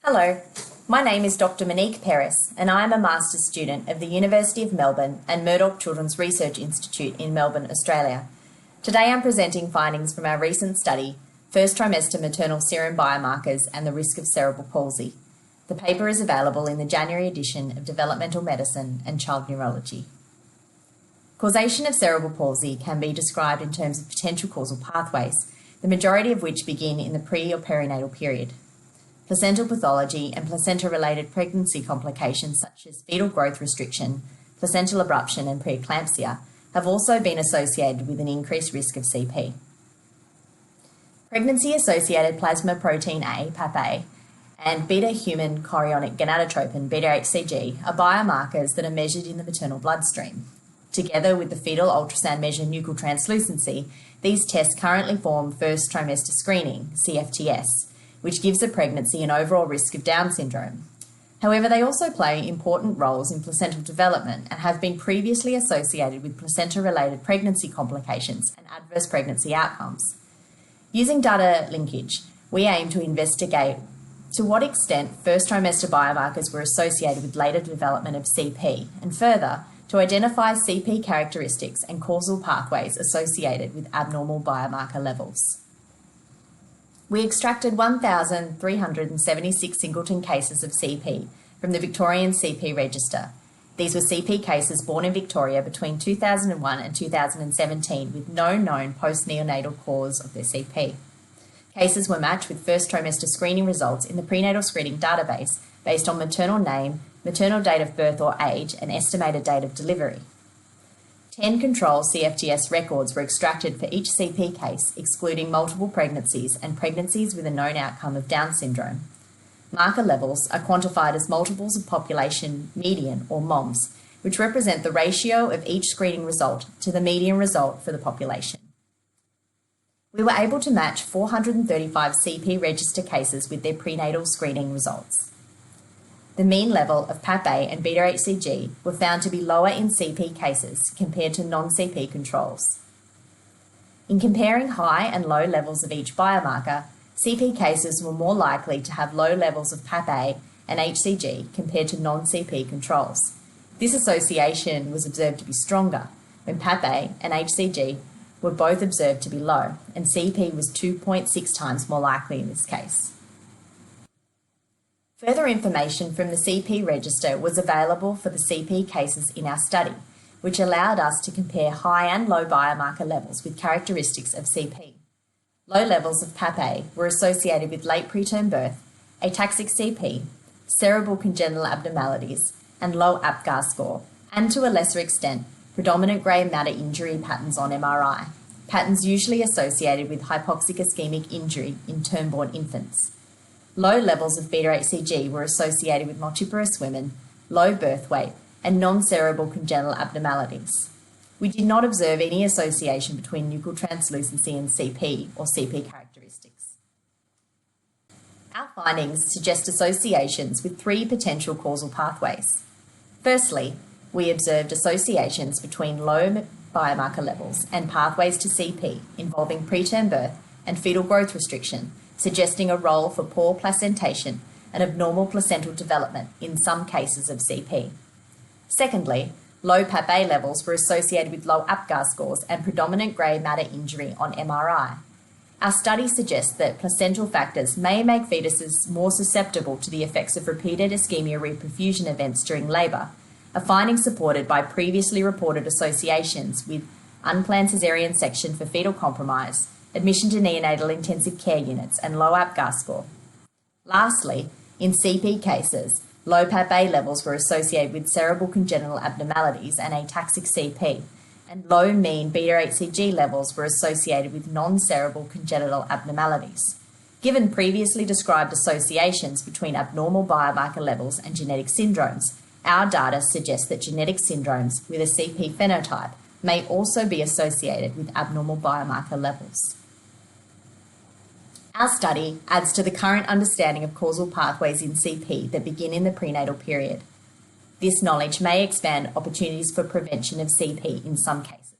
Hello, my name is Dr. Monique Peris and I am a Master's student of the University of Melbourne and Murdoch Children's Research Institute in Melbourne, Australia. Today I'm presenting findings from our recent study, First-Trimester Maternal Serum Biomarkers and the Risk of Cerebral Palsy. The paper is available in the January edition of Developmental Medicine and Child Neurology. Causation of cerebral palsy can be described in terms of potential causal pathways, the majority of which begin in the pre- or perinatal period. Placental pathology and placenta-related pregnancy complications such as fetal growth restriction, placental abruption and preeclampsia have also been associated with an increased risk of CP. Pregnancy-associated plasma protein A, PAP-A, and beta-human chorionic gonadotropin, beta-HCG, are biomarkers that are measured in the maternal bloodstream. Together with the fetal ultrasound measure nuchal translucency, these tests currently form first trimester screening, CFTS, which gives a pregnancy an overall risk of Down syndrome. However, they also play important roles in placental development and have been previously associated with placenta-related pregnancy complications and adverse pregnancy outcomes. Using data linkage, we aim to investigate to what extent first trimester biomarkers were associated with later development of CP, and further, to identify CP characteristics and causal pathways associated with abnormal biomarker levels. We extracted 1,376 singleton cases of CP from the Victorian CP Register. These were CP cases born in Victoria between 2001 and 2017 with no known post-neonatal cause of their CP. Cases were matched with first trimester screening results in the prenatal screening database based on maternal name, maternal date of birth or age, and estimated date of delivery. 10 control CFTS records were extracted for each CP case, excluding multiple pregnancies and pregnancies with a known outcome of Down syndrome. Marker levels are quantified as multiples of population median, or MOMS, which represent the ratio of each screening result to the median result for the population. We were able to match 435 CP register cases with their prenatal screening results. The mean level of PAP-A and beta-HCG were found to be lower in CP cases compared to non-CP controls. In comparing high and low levels of each biomarker, CP cases were more likely to have low levels of PAP-A and HCG compared to non-CP controls. This association was observed to be stronger when PAP-A and HCG were both observed to be low, and CP was 2.6 times more likely in this case. Further information from the CP register was available for the CP cases in our study, which allowed us to compare high and low biomarker levels with characteristics of CP. Low levels of PAP-A were associated with late preterm birth, ataxic CP, cerebral congenital abnormalities, and low APGAR score, and to a lesser extent, predominant grey matter injury patterns on MRI, patterns usually associated with hypoxic ischemic injury in term-born infants. Low levels of beta-HCG were associated with multiparous women, low birth weight, and non-cerebral congenital abnormalities. We did not observe any association between nuchal translucency and CP or CP characteristics. Our findings suggest associations with 3 potential causal pathways. Firstly, we observed associations between low biomarker levels and pathways to CP involving preterm birth and fetal growth restriction, suggesting a role for poor placentation and abnormal placental development in some cases of CP. Secondly, low PAP-A levels were associated with low APGAR scores and predominant grey matter injury on MRI. Our study suggests that placental factors may make fetuses more susceptible to the effects of repeated ischemia reperfusion events during labour, a finding supported by previously reported associations with unplanned caesarean section for fetal compromise, admission to neonatal intensive care units, and low APGAR score. Lastly, in CP cases, low PAP-A levels were associated with cerebral congenital abnormalities and ataxic CP, and low mean beta-HCG levels were associated with non-cerebral congenital abnormalities. Given previously described associations between abnormal biomarker levels and genetic syndromes, our data suggests that genetic syndromes with a CP phenotype may also be associated with abnormal biomarker levels. Our study adds to the current understanding of causal pathways in CP that begin in the prenatal period. This knowledge may expand opportunities for prevention of CP in some cases.